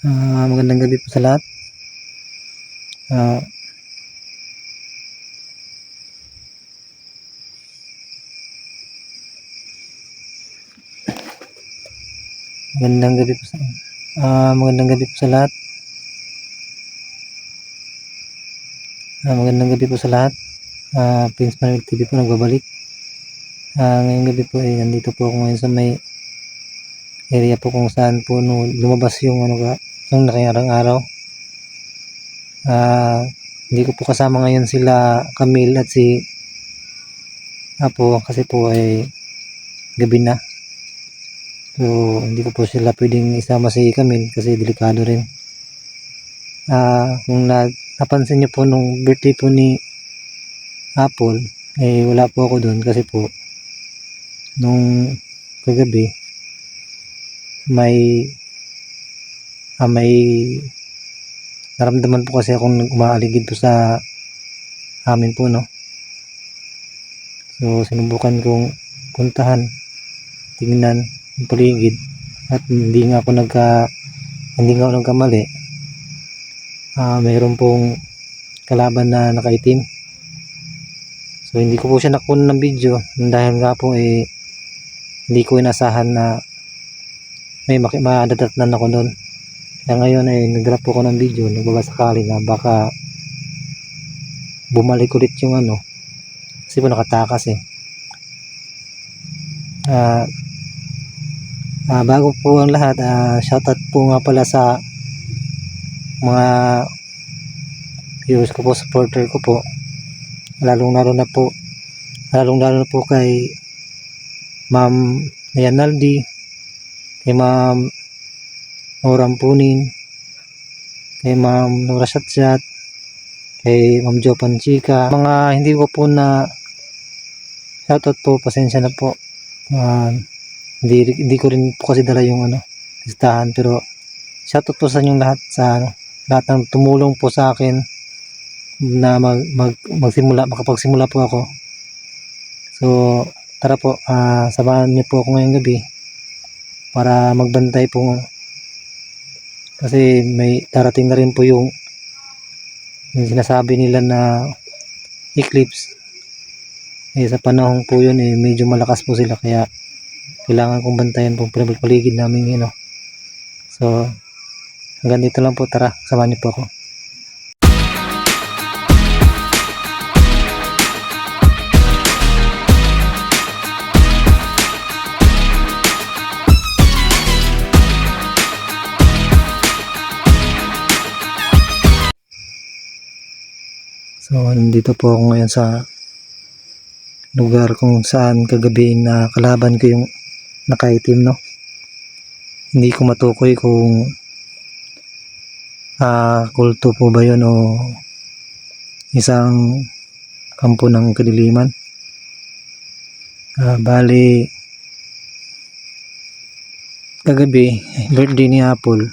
Magandang gabi po sa lahat. Ah, magandang gabi po sa magandang gabi po sa lahat. Magandang gabi po sa lahat. Prince Manuel TV po nagbabalik. Ngayong gabi po ay nandito po ako ngayon sa may area po kung saan po lumabas yung yung nakayarang araw. Hindi ko po kasama ngayon sila Camille at si Apo kasi po ay gabi na. So hindi ko po sila pwedeng isama si Camille kasi delikado rin. Kung napansin niyo po nung birthday po ni Apple, wala po ako doon kasi po nung kagabi may naramdaman po kasi akong umaaligid po sa amin po, no. So sinubukan kong puntahan, tingnan yung paligid at hindi nga ako nagkamali. Mayroon pong kalaban na nakaitim. So hindi ko po siya nakuha ng video dahil nga po hindi ko inasahan na may madadatnan ako doon. Kaya ngayon nagdala po ako ng video, nagbabasakali na baka bumalik ulit yung kasi po nakatakas bago po ang lahat, shoutout po nga pala sa mga viewers ko po, supporter ko po, lalong lalo na po kay Ma'am Nayanaldi, kay Ma'am Orampunin, kay Ma'am Nora Shatshat, kay Ma'am Jo Panchika. Mga hindi ko po na shoutout po, pasensya na po. Hindi ko rin po kasi dala yung listahan, pero shoutout po sa inyong lahat, sa lahat ng tumulong po sa akin na makapagsimula po ako. So tara po, samahan niyo po ako ngayong gabi para magbantay po, kasi may darating na rin po yung sinasabi nila na eclipse. Sa panahon po yun medyo malakas po sila, kaya kailangan kong bantayan po paligid namin So hanggang dito lang po, tara samahan niyo po ako. So nandito po ako ngayon sa lugar kung saan kagabi na kalaban ko yung nakaitim, no. Hindi ko matukoy kung kulto po ba yun o isang kampo ng kadiliman. Bali kagabi birthday ni Apple.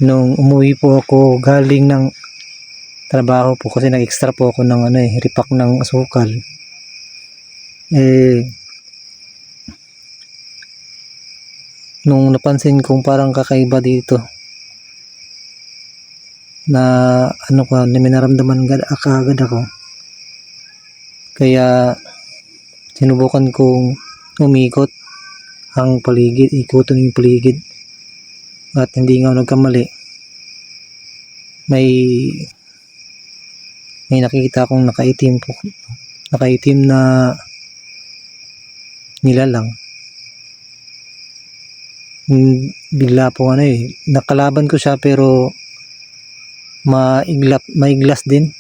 Nung umuwi po ako galing ng trabaho po, kasi nag-extra po ako ng repack ng asukal. Nung napansin kong parang kakaiba dito na may naramdaman agad ako, kaya sinubukan kong umikot ang paligid, ikutin yung paligid, at hindi nga nagkamali. May nakikita akong nakaitim na nilalang. Bigla po nakalaban ko siya, pero maiglas din,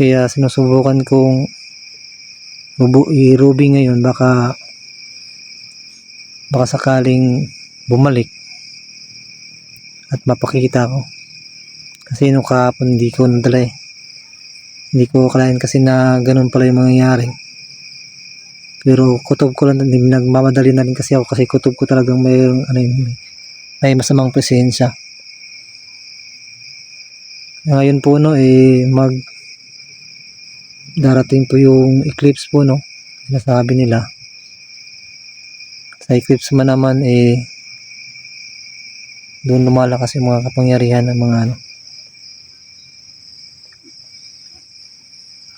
kaya sinusubukan kong i-ruby ngayon, baka sakaling bumalik at mapakita ko. Kasi nung kahapon hindi ko nadala hindi ko akalain kasi na ganun pala yung mangyayari. Pero kutob ko lang, nagmamadali na rin kasi ako, kasi kutob ko talagang may masamang presensya. Ngayon po darating po yung eclipse po, no, sinasabi nila. Sa eclipse naman Doon lumalakas yung mga kapangyarihan ng mga ano.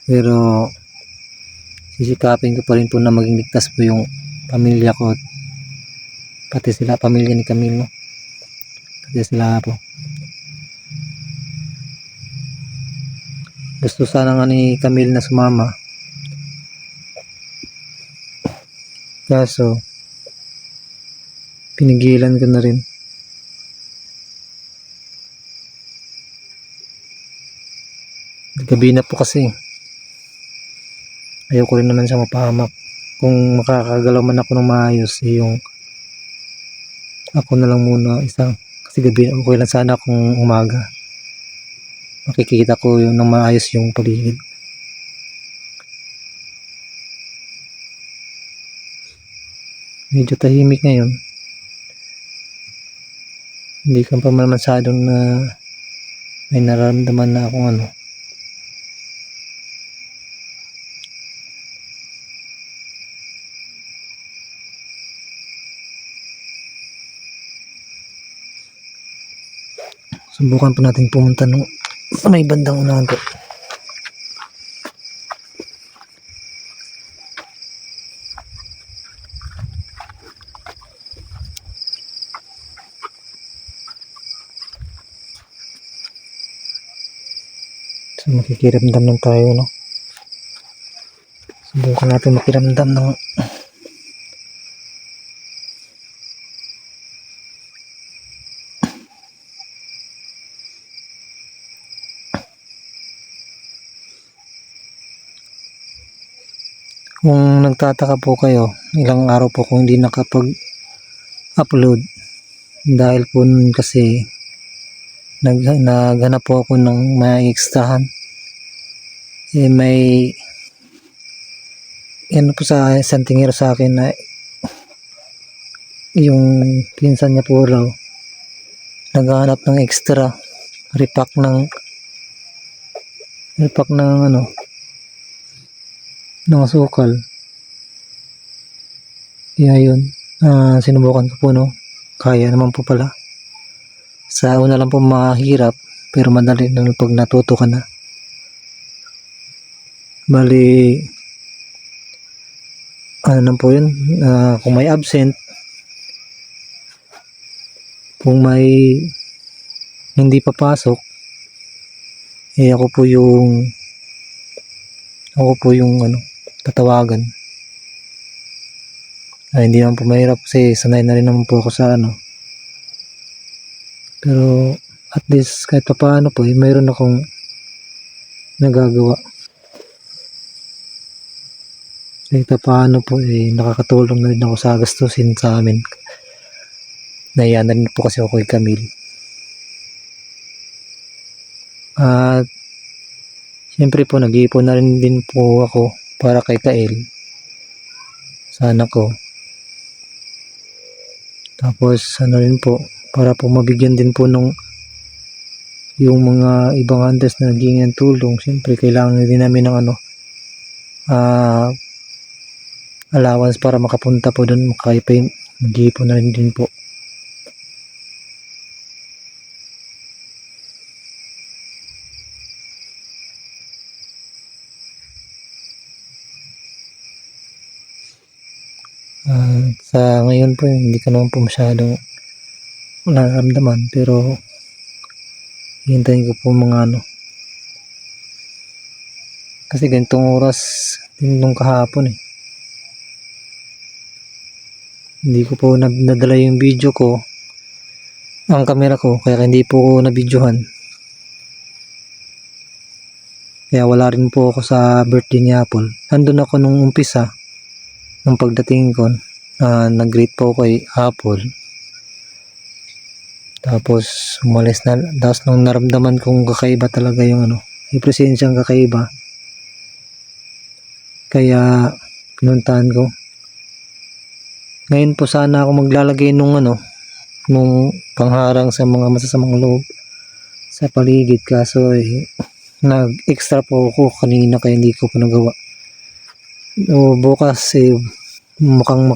Pero sisikapin ko pa rin po na maging ligtas po yung pamilya ko at pati sila, pamilya ni Camille, no? Pati sila po. Gusto sana nga ni Camille na sumama. Kaso, pinigilan ko na rin. Gabi na po kasi. Ayoko rin naman siya mapahamak. Kung makakagalaw man ako ng maayos, yung ako na lang muna isang. Kasi gabi, okay lang sana kung umaga. Makikita ko yung nang maayos yung paligid. Medyo tahimik ngayon. Hindi ka pa man masyadong na may nararamdaman na akong ano. Subukan po natin pumunta sa may bandang unahan po. So makikiramdam lang tayo, no? Subukan natin makiramdam ng kung nagtataka po kayo, ilang araw po kung hindi nakapag-upload dahil po nun kasi naghanap po ako ng may extrahan. May yan po sa isang tingero sa akin na yung pinsan niya po raw naghahanap ng extra repack ng ano ng asukal. Kaya yun, sinubukan ko po, no? Kaya naman po pala. Sa una lang po mahirap, pero madali na pag natuto ka na. Bali, ano lang po yun, kung may absent, kung may hindi papasok, ako po yung ano, tatawagan. Hindi naman po mahirap kasi sanay na rin naman po ako sa ano. Pero at least kahit paano po, mayroon akong nagagawa. Kahit paano po, nakakatulong na rin ako sa gastusin sa amin. Naiyan na rin po kasi ako kay Camille. At siyempre po, nag-iipon na rin din po ako para kay Kael. Sa anak ko. Tapos ano rin po, para po mabigyan din po yung mga ibang hunters na naging ng tulong. Siyempre kailangan din namin ng ano, allowance para makapunta po doon, makaipay, mag-iipon na rin din po. Sa ngayon po, hindi ko naman po masyadong nararamdaman, pero hihintayin ko po mga ano. Kasi ganitong oras din nung kahapon hindi ko po nadala yung video ko, ang camera ko, kaya hindi po na-videohan. Kaya wala rin po ako sa birthday ni Apple. Nandun ako nung umpisa, nung pagdating ko, nag-greet po ako kay Apple. Tapos umalis na. Tapos nung naramdaman kong kakaiba talaga yung ano, may presensyang kakaiba. Kaya pinuntahan ko. Ngayon po sana ako maglalagay nung pangharang sa mga masasamang loob sa paligid. Kaso nag-extra po ako kanina kaya hindi ko pa nagawa. Bukas mukhang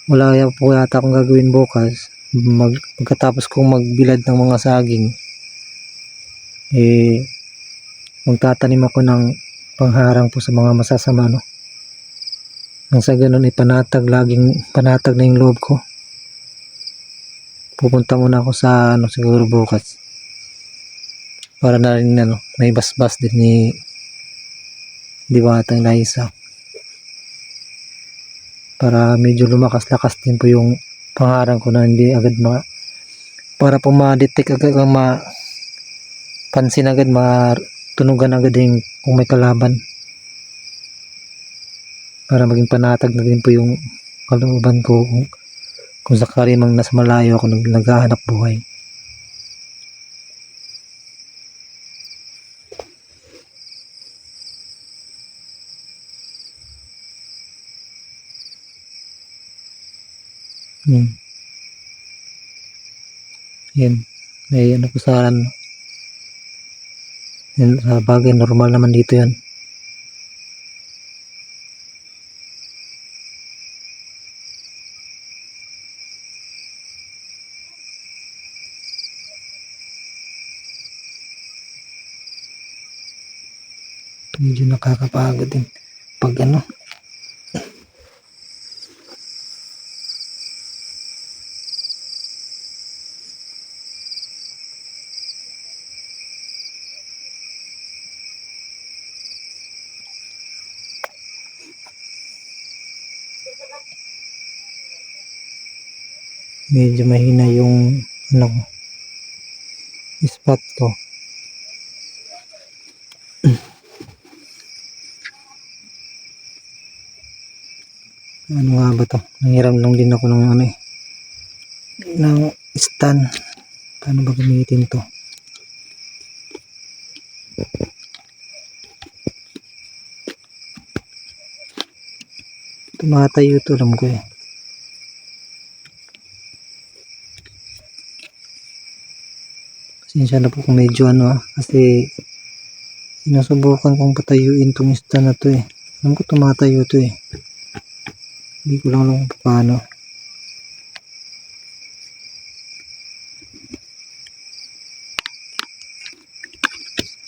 wala po yata akong gagawin bukas. Pagkatapos kong magbilad ng mga saging, magtatanim ako ng pangharang po sa mga masasama, no? Nang sa ganun laging panatag na yung loob ko. Pupunta muna ako sa siguro bukas para na rin may basbas din ni Diwatang Liza para medyo lumakas-lakas din po yung pangarang ko na hindi agad para po ma-detect agad, mapansin agad, matunugan agad yung kung may kalaban, para maging panatag na din po yung kalooban ko kung sakali mang nasa malayo ako naghahanap buhay. Yan. May po sa sa bagay, normal naman dito yan. Medyo nakakapagod din pag medyo mahina yung spot ko. Ano nga ba to? Nangiram lang din ako ng ng stand. Paano ba gamitin to? Tumatayo to, alam ko Pasensya na po kung medyo kasi sinusubukan kong patayuin tong stand na to Alam ko tumatayo to Hindi ko lang alam kung paano.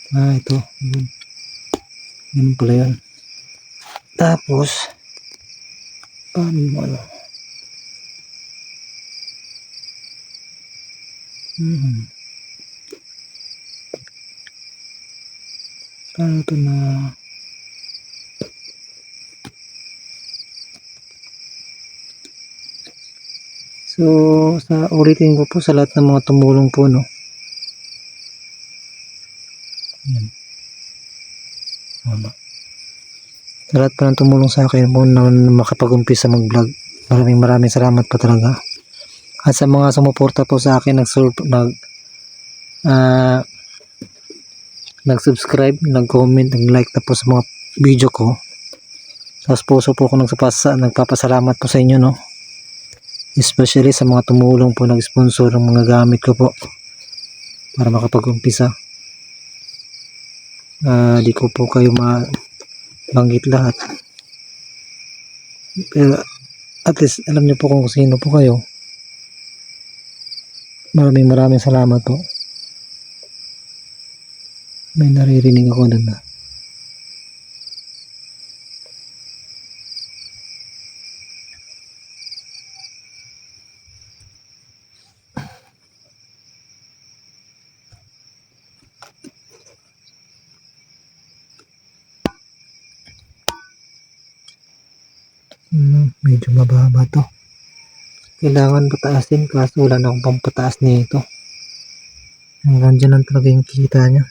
Ito. Ganun pala yun. Tapos, paano yung paano ito na ulitin ko po sa lahat ng mga tumulong po, Yan. Sa lahat pa ng tumulong sa akin po na makapag-umpisa mag-vlog. Maraming salamat po talaga. At sa mga sumuporta po sa akin, nag-subscribe, nag-comment, nag-like na po sa mga video ko. Tapos puso po ako nagpapasalamat po sa inyo, Especially sa mga tumulong po, nag-sponsor ng mga gamit ko po para makapag-umpisa. Di ko po kayo mabanggit lahat. Pero at least alam niyo po kung sino po kayo. Maraming salamat po. May naririnig ako doon medyo mababa to. Kailangan pataasin kaso wala na akong pampataas nito. Hanggang dyan lang talaga yung kita niya.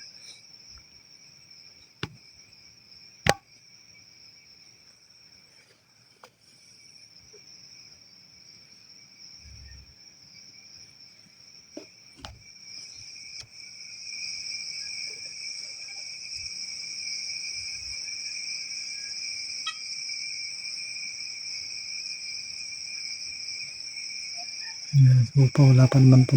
So wala pa naman po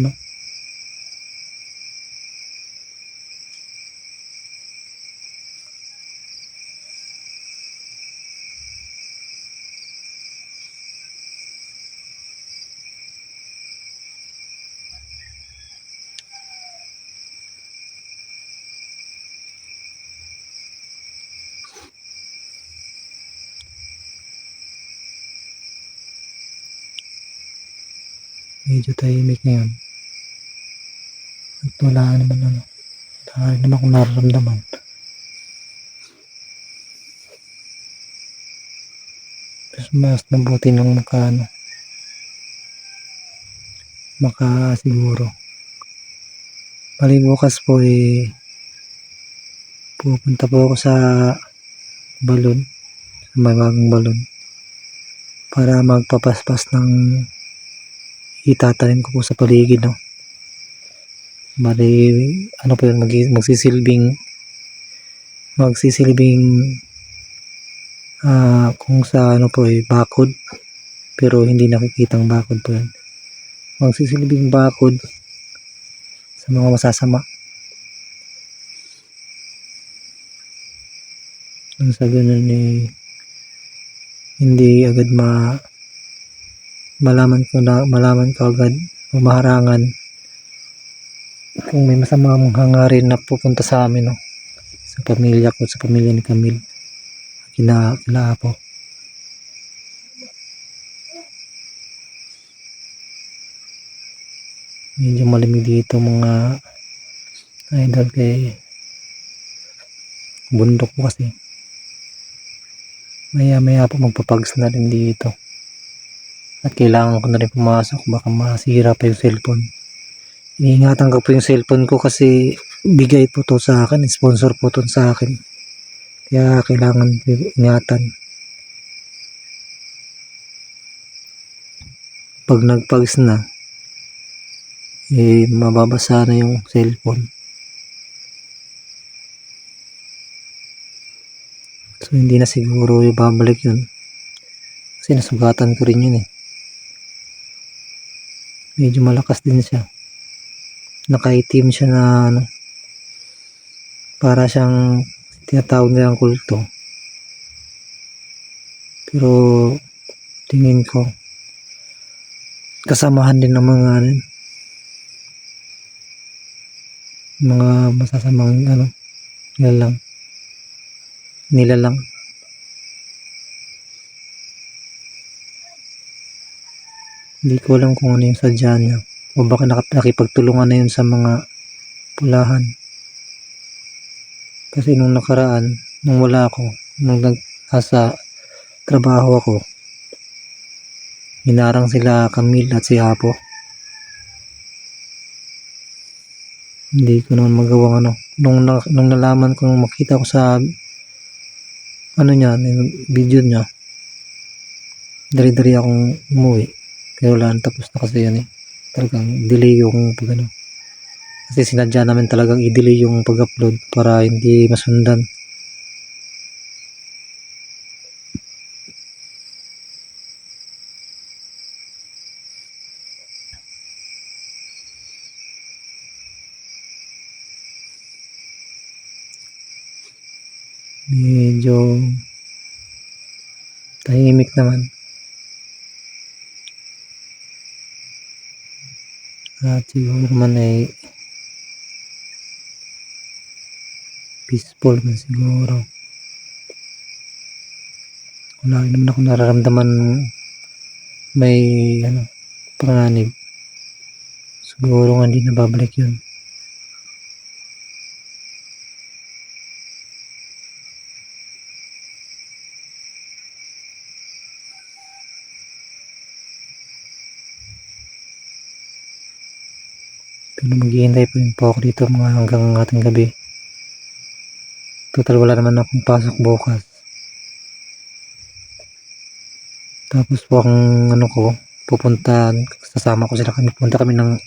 Medyo tahimik ngayon. At wala naman akong nararamdaman. Mas mabuti nang makasiguro. Bali bukas po pupunta po ako sa balon, sa may bagong balon, para magpapaspas ng itatanim ko po sa paligid, no. Bali po yun, magsisilbing kung sa bakod, pero hindi nakikitang bakod po yun. Magsisilbing bakod sa mga masasama. Nang sa ganun hindi agad malaman ko agad o maharangan kung may masamang hangarin na pupunta sa amin, no, sa pamilya ko, sa pamilya ni Camille, kina Apo. Medyo malamig dito mga idol, kay bundok po kasi. Maya po magpapags na rin dito. At kailangan ko na rin pumasok, baka masira pa yung cellphone. Iniingatan ko po yung cellphone ko kasi bigay po to sa akin, sponsor po to sa akin. Kaya kailangan ingatan. Pag nagpags na, mababasa na yung cellphone. So hindi na siguro babalik yun. Kasi nasugatan ko rin yun Medyo malakas din siya. Nakaitim siya na para siyang tinatawag nilang kulto. Pero tingin ko kasamahan din ng mga masasamang nilalang. Hindi ko alam kung ano yung sadya niya, o baka nakipagtulungan na yun sa mga pulahan. Kasi nung nakaraan, nung wala ako, nung nasa trabaho ako, hinarang sila Camille at si Apo. Hindi ko naman magawang nung nalaman ko, nung makita ko sa video niya, dari-dari akong umuwi. Pero wala, tapos na kasi yan talagang delay yung kasi sinadya namin talagang i-delay yung pag-upload para hindi masundan. Medyo tahimik naman. At siguro naman peaceful man siguro. Wala naman ako nararamdaman may panganib. Siguro nga hindi na babalik yun. Pero maghihintay po ako dito hanggang ating gabi. Total wala naman akong pasok bukas. Tapos po sasama ko sila, pupunta kami ng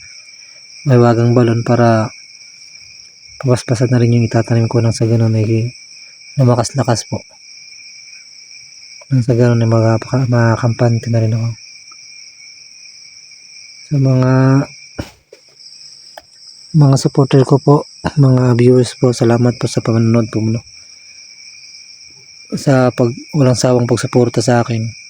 may wagang balon para papaspasan na rin yung itatanim ko, nang sa ganun na makas-lakas po. Nang sa ganun makakampante na rin ako. Sa mga supporter ko po, mga viewers po, salamat po sa panonood po, sa walang sawang pagsuporta sa akin.